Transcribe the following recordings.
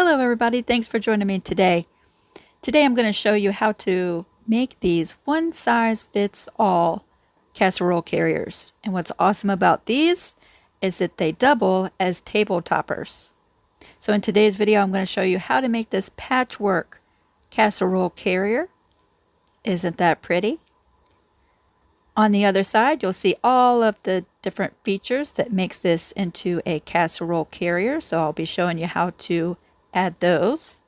Hello everybody, thanks for joining me today. Today I'm going to show you how to make these one-size-fits-all casserole carriers. And what's awesome about these is that they double as table toppers. So in today's video I'm going to show you how to make this patchwork casserole carrier. Isn't that pretty? On the other side you'll see all of the different features that makes this into a casserole carrier. So I'll be showing you how to add those.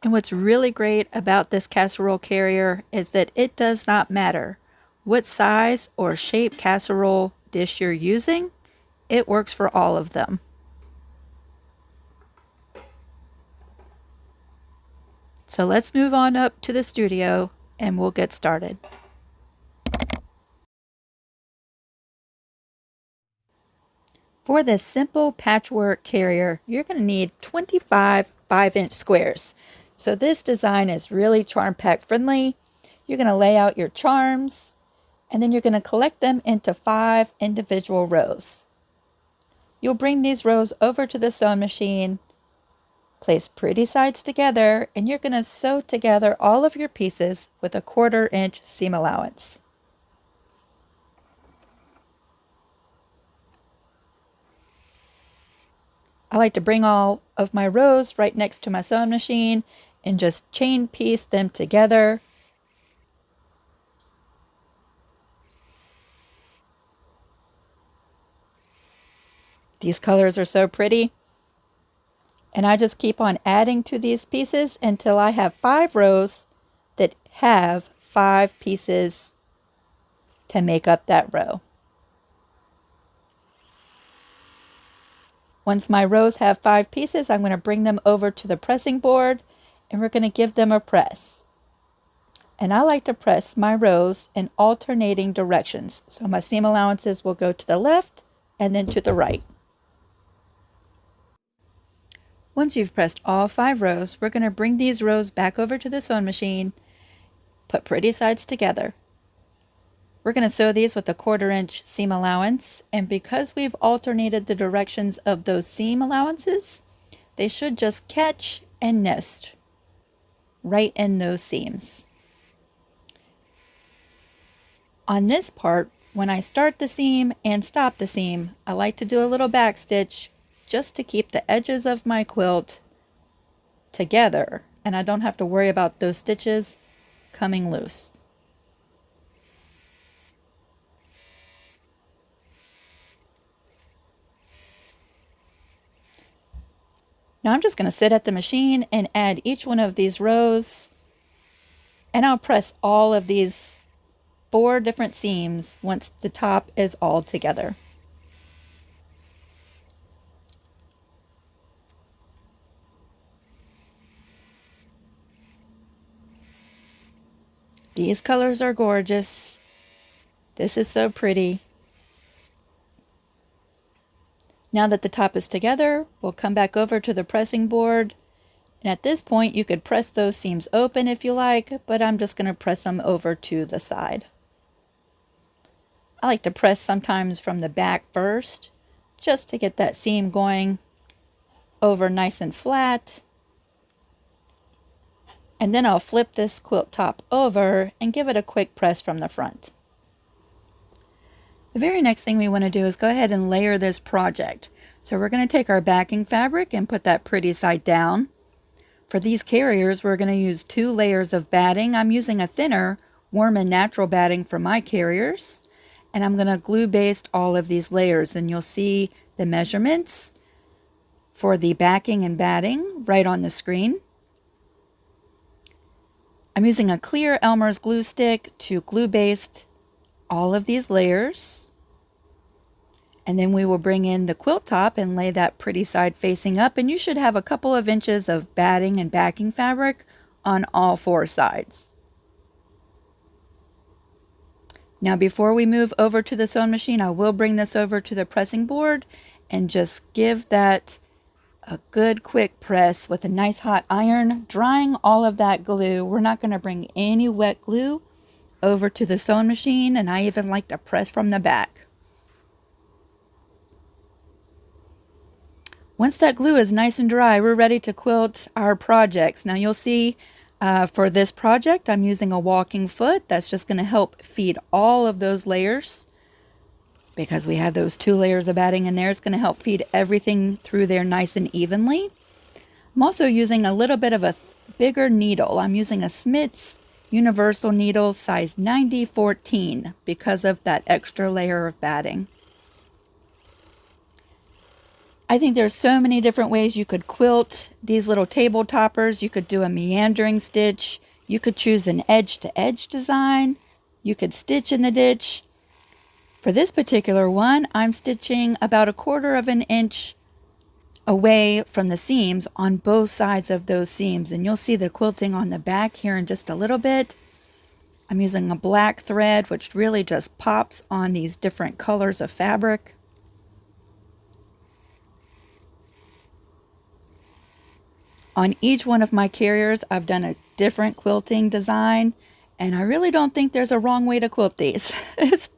And what's really great about this casserole carrier is that it does not matter what size or shape casserole dish you're using, it works for all of them. So let's move on up to the studio and we'll get started. For this simple patchwork carrier, you're going to need 25 5-inch squares. So this design is really charm pack friendly. You're going to lay out your charms and then you're going to collect them into 5 individual rows. You'll bring these rows over to the sewing machine, place pretty sides together, and you're going to sew together all of your pieces with a 1/4 inch seam allowance. I like to bring all of my rows right next to my sewing machine and just chain piece them together. These colors are so pretty. And I just keep on adding to these pieces until I have 5 rows that have 5 pieces to make up that row. Once my rows have 5 pieces, I'm going to bring them over to the pressing board and we're going to give them a press. And I like to press my rows in alternating directions. So my seam allowances will go to the left and then to the right. Once you've pressed all 5 rows, we're going to bring these rows back over to the sewing machine, put pretty sides together. We're going to sew these with a 1/4 inch seam allowance, and because we've alternated the directions of those seam allowances, they should just catch and nest right in those seams. On this part, when I start the seam and stop the seam, I like to do a little back stitch just to keep the edges of my quilt together, and I don't have to worry about those stitches coming loose. Now I'm just going to sit at the machine and add each one of these rows, and I'll press all of these 4 different seams once the top is all together. These colors are gorgeous. This is so pretty. Now that the top is together, we'll come back over to the pressing board. And at this point, you could press those seams open if you like, but I'm just going to press them over to the side. I like to press sometimes from the back first, just to get that seam going over nice and flat. And then I'll flip this quilt top over and give it a quick press from the front. The very next thing we want to do is go ahead and layer this project. So we're going to take our backing fabric and put that pretty side down. For these carriers, we're going to use 2 layers of batting. I'm using a thinner, warm and natural batting for my carriers. And I'm going to glue baste all of these layers, and you'll see the measurements for the backing and batting right on the screen. I'm using a clear Elmer's glue stick to glue baste all of these layers, and then we will bring in the quilt top and lay that pretty side facing up, and you should have a couple of inches of batting and backing fabric on all 4 sides. Now before we move over to the sewing machine, I will bring this over to the pressing board and just give that a good quick press with a nice hot iron, drying all of that glue. We're not going to bring any wet glue over to the sewing machine, and I even like to press from the back. Once that glue is nice and dry, we're ready to quilt our projects. Now you'll see for this project, I'm using a walking foot. That's just going to help feed all of those layers because we have those 2 layers of batting in there. It's going to help feed everything through there nice and evenly. I'm also using a little bit of a bigger needle. I'm using a Smith's Universal Needle size 90-14 because of that extra layer of batting. I think there's so many different ways you could quilt these little table toppers. You could do a meandering stitch. You could choose an edge-to-edge design. You could stitch in the ditch. For this particular one, I'm stitching about 1/4 of an inch away from the seams on both sides of those seams. And you'll see the quilting on the back here in just a little bit. I'm using a black thread, which really just pops on these different colors of fabric. On each one of my carriers, I've done a different quilting design, and I really don't think there's a wrong way to quilt these.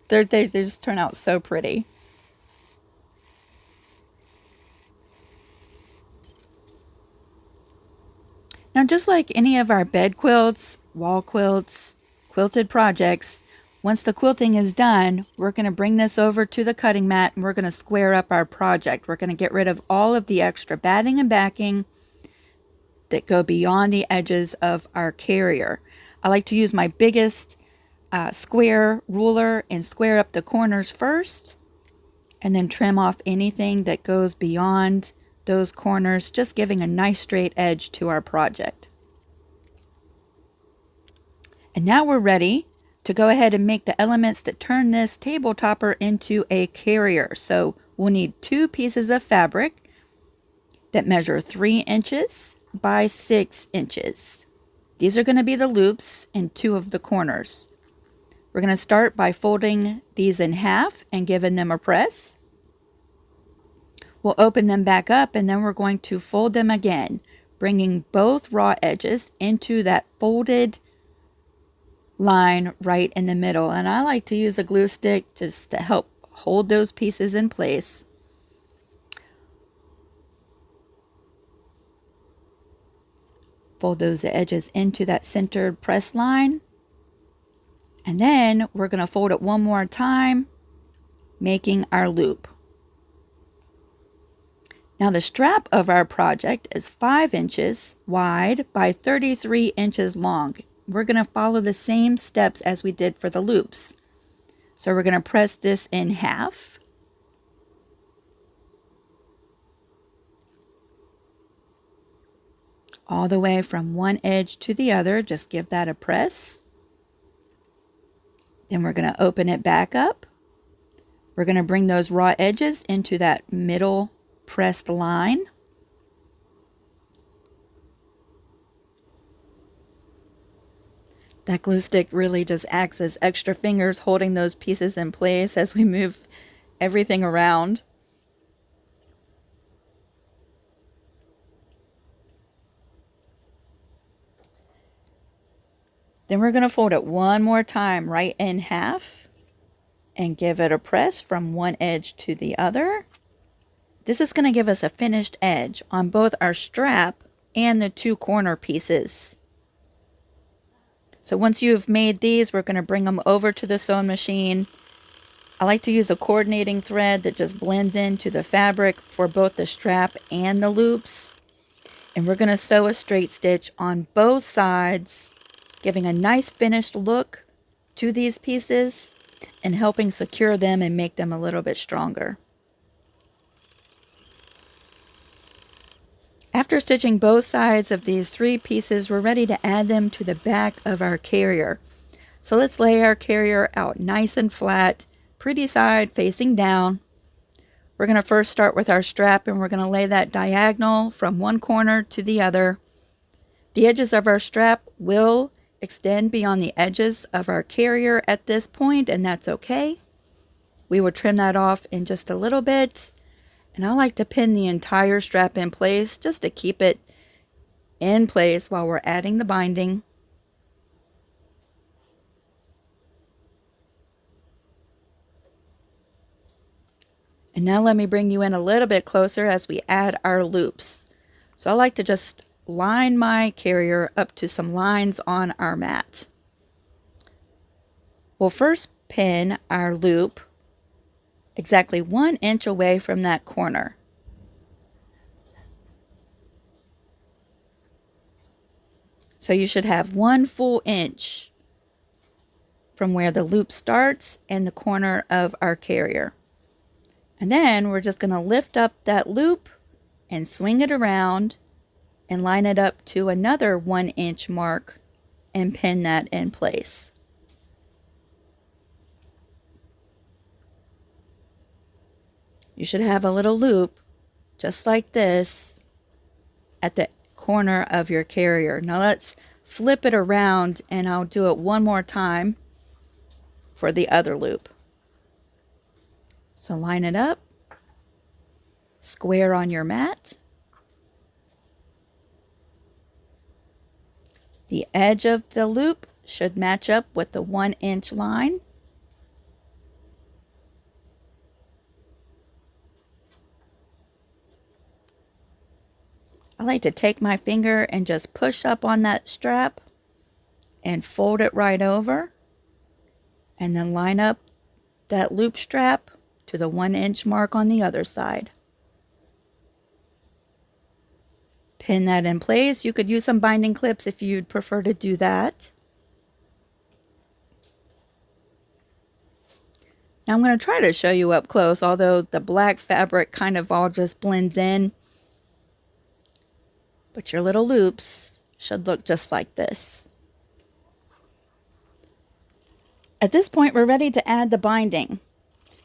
They just turn out so pretty. Now, just like any of our bed quilts, wall quilts, quilted projects, once the quilting is done, we're going to bring this over to the cutting mat and we're going to square up our project. We're going to get rid of all of the extra batting and backing that go beyond the edges of our carrier. I like to use my biggest square ruler and square up the corners first and then trim off anything that goes beyond those corners, just giving a nice straight edge to our project. And now we're ready to go ahead and make the elements that turn this table topper into a carrier. So we'll need 2 pieces of fabric that measure 3 inches by 6 inches. These are going to be the loops in 2 of the corners. We're going to start by folding these in half and giving them a press. We'll open them back up and then we're going to fold them again, bringing both raw edges into that folded line right in the middle. And I like to use a glue stick just to help hold those pieces in place. Fold those edges into that centered press line. And then we're going to fold it one more time, making our loop. Now the strap of our project is 5 inches wide by 33 inches long. We're going to follow the same steps as we did for the loops. So we're going to press this in half. All the way from one edge to the other, just give that a press. Then we're going to open it back up. We're going to bring those raw edges into that middle pressed line. That glue stick really just acts as extra fingers holding those pieces in place as we move everything around. Then we're going to fold it one more time right in half and give it a press from one edge to the other. This is going to give us a finished edge on both our strap and the 2 corner pieces. So once you've made these, we're going to bring them over to the sewing machine. I like to use a coordinating thread that just blends into the fabric for both the strap and the loops. And we're going to sew a straight stitch on both sides, giving a nice finished look to these pieces and helping secure them and make them a little bit stronger. After stitching both sides of these 3 pieces, we're ready to add them to the back of our carrier. So let's lay our carrier out nice and flat, pretty side facing down. We're going to first start with our strap and we're going to lay that diagonal from one corner to the other. The edges of our strap will extend beyond the edges of our carrier at this point, and that's okay. We will trim that off in just a little bit. And I like to pin the entire strap in place just to keep it in place while we're adding the binding. And now let me bring you in a little bit closer as we add our loops. So I like to just line my carrier up to some lines on our mat. We'll first pin our loop exactly 1 inch away from that corner. So you should have 1 full inch from where the loop starts and the corner of our carrier. And then we're just going to lift up that loop and swing it around and line it up to another 1 inch mark and pin that in place. You should have a little loop just like this at the corner of your carrier. Now let's flip it around and I'll do it one more time for the other loop. So line it up, square on your mat. The edge of the loop should match up with the 1 inch line. I like to take my finger and just push up on that strap and fold it right over, and then line up that loop strap to the 1 inch mark on the other side. Pin that in place. You could use some binding clips if you'd prefer to do that. Now I'm going to try to show you up close, although the black fabric kind of all just blends in. But your little loops should look just like this. At this point, we're ready to add the binding.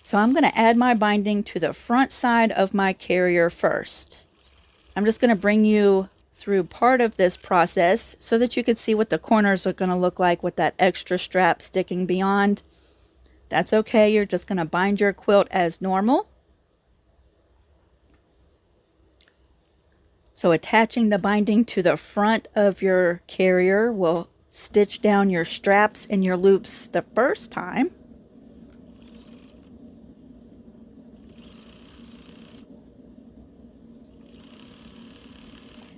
So I'm going to add my binding to the front side of my carrier first. I'm just going to bring you through part of this process so that you can see what the corners are going to look like with that extra strap sticking beyond. That's okay. You're just going to bind your quilt as normal. So attaching the binding to the front of your carrier will stitch down your straps and your loops the first time.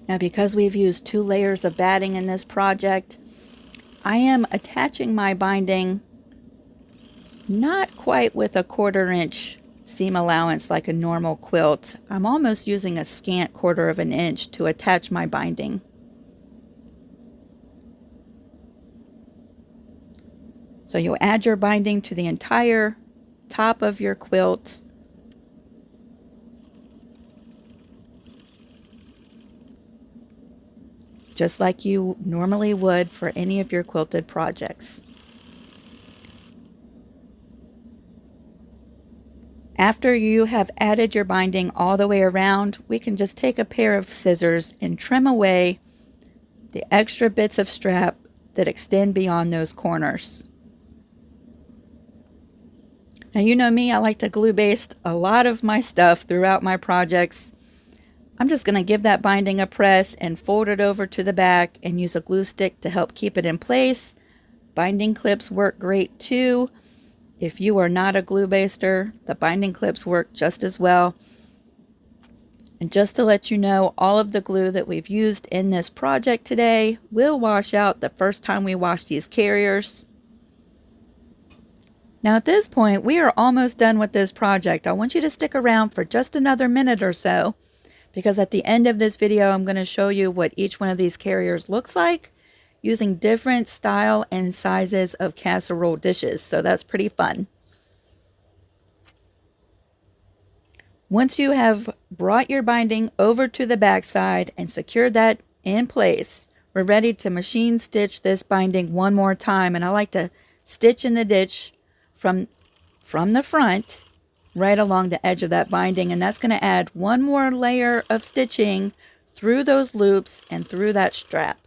Now, because we've used 2 layers of batting in this project, I am attaching my binding not quite with a 1/4 inch seam allowance like a normal quilt. I'm almost using a scant 1/4 inch to attach my binding. So you'll add your binding to the entire top of your quilt. Just like you normally would for any of your quilted projects. After you have added your binding all the way around, we can just take a pair of scissors and trim away the extra bits of strap that extend beyond those corners. Now, you know me, I like to glue baste a lot of my stuff throughout my projects. I'm just going to give that binding a press and fold it over to the back and use a glue stick to help keep it in place. Binding clips work great too. If you are not a glue baster, the binding clips work just as well. And just to let you know, all of the glue that we've used in this project today will wash out the first time we wash these carriers. Now at this point, we are almost done with this project. I want you to stick around for just another minute or so, because at the end of this video, I'm going to show you what each one of these carriers looks like using different style and sizes of casserole dishes. So that's pretty fun. Once you have brought your binding over to the back side and secured that in place, we're ready to machine stitch this binding one more time. And I like to stitch in the ditch from the front right along the edge of that binding, and that's going to add one more layer of stitching through those loops and through that strap.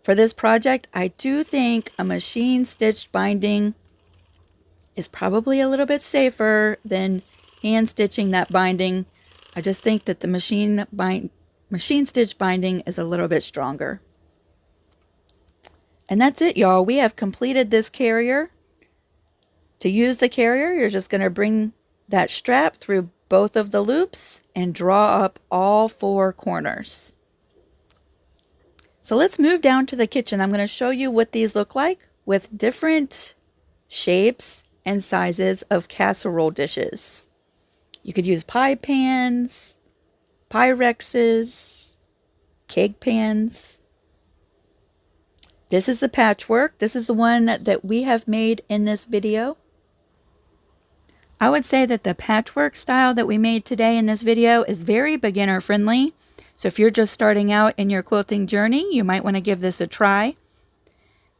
For this project, I do think a machine stitched binding is probably a little bit safer than hand stitching that binding. I just think that the machine stitch binding is a little bit stronger. And that's it, y'all. We have completed this carrier. To use the carrier, you're just going to bring that strap through both of the loops and draw up all 4 corners. So let's move down to the kitchen. I'm going to show you what these look like with different shapes and sizes of casserole dishes. You could use pie pans, Pyrexes, cake pans. This is the patchwork. This is the one that we have made in this video. I would say that the patchwork style that we made today in this video is very beginner friendly. So if you're just starting out in your quilting journey, you might want to give this a try.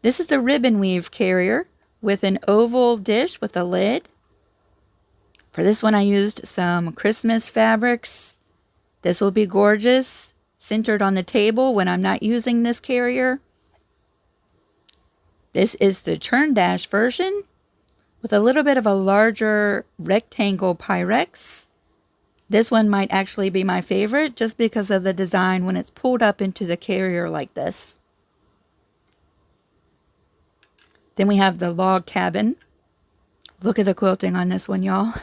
This is the ribbon weave carrier with an oval dish with a lid. For this one I used some Christmas fabrics. This will be gorgeous, centered on the table when I'm not using this carrier. This is the churn dash version with a little bit of a larger rectangle Pyrex. This one might actually be my favorite just because of the design when it's pulled up into the carrier like this. Then we have the log cabin. Look at the quilting on this one, y'all.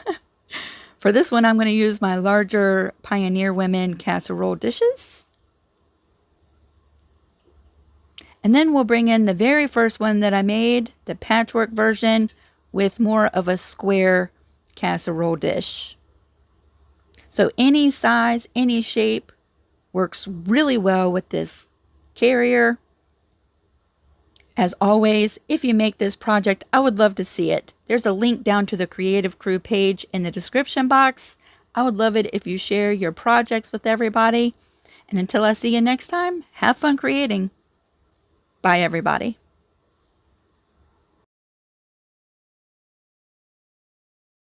For this one, I'm going to use my larger Pioneer Women casserole dishes. And then we'll bring in the very first one that I made, the patchwork version, with more of a square casserole dish. So any size, any shape works really well with this carrier. As always, if you make this project, I would love to see it. There's a link down to the Creative Crew page in the description box. I would love it if you share your projects with everybody. And until I see you next time, have fun creating. Bye, everybody.